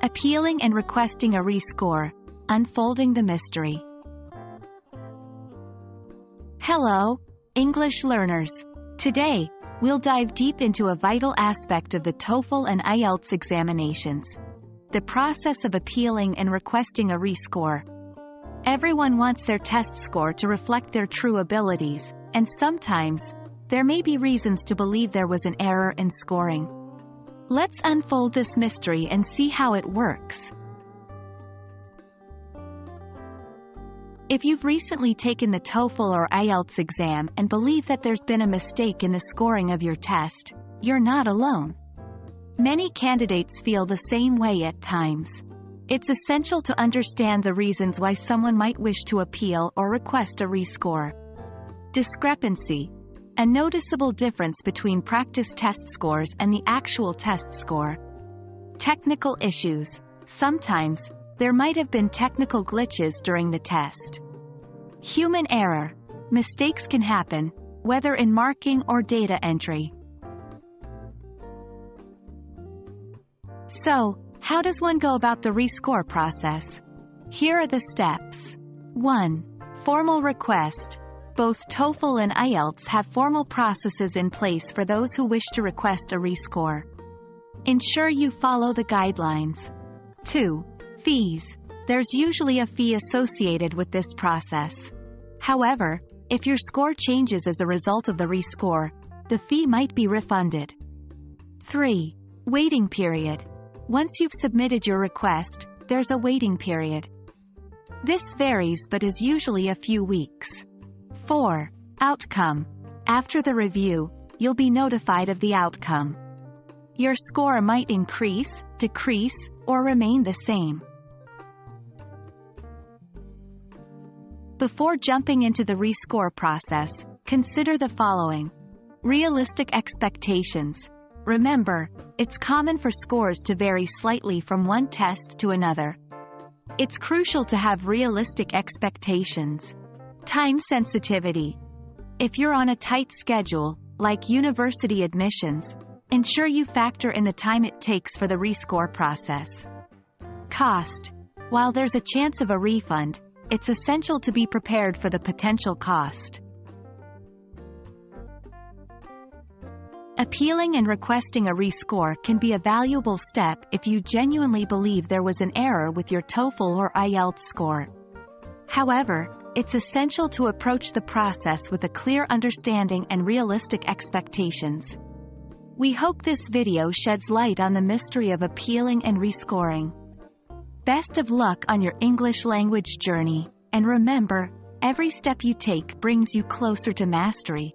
Appealing and requesting a rescore, unfolding the mystery. Hello, English learners. Today, we'll dive deep into a vital aspect of the TOEFL and IELTS examinations: the process of appealing and requesting a rescore. Everyone wants their test score to reflect their true abilities, and sometimes, there may be reasons to believe there was an error in scoring. Let's unfold this mystery and see how it works. If you've recently taken the TOEFL or IELTS exam and believe that there's been a mistake in the scoring of your test, you're not alone. Many candidates feel the same way at times. It's essential to understand the reasons why someone might wish to appeal or request a rescore. Discrepancy: a noticeable difference between practice test scores and the actual test score. Technical issues: sometimes, there might have been technical glitches during the test. Human error: mistakes can happen, whether in marking or data entry. So, how does one go about the rescore process? Here are the steps. 1. Formal request. Both TOEFL and IELTS have formal processes in place for those who wish to request a rescore. Ensure you follow the guidelines. 2. Fees. There's usually a fee associated with this process. However, if your score changes as a result of the rescore, the fee might be refunded. 3. Waiting period. Once you've submitted your request, there's a waiting period. This varies but is usually a few weeks. 4. Outcome. After the review, you'll be notified of the outcome. Your score might increase, decrease, or remain the same. Before jumping into the rescore process, consider the following. Realistic expectations. Remember, it's common for scores to vary slightly from one test to another. It's crucial to have realistic expectations. Time sensitivity. If you're on a tight schedule, like university admissions, ensure you factor in the time it takes for the rescore process. Cost. While there's a chance of a refund, it's essential to be prepared for the potential cost. Appealing and requesting a rescore can be a valuable step if you genuinely believe there was an error with your TOEFL or IELTS score. However, it's essential to approach the process with a clear understanding and realistic expectations. We hope this video sheds light on the mystery of appealing and rescoring. Best of luck on your English language journey, and remember, every step you take brings you closer to mastery.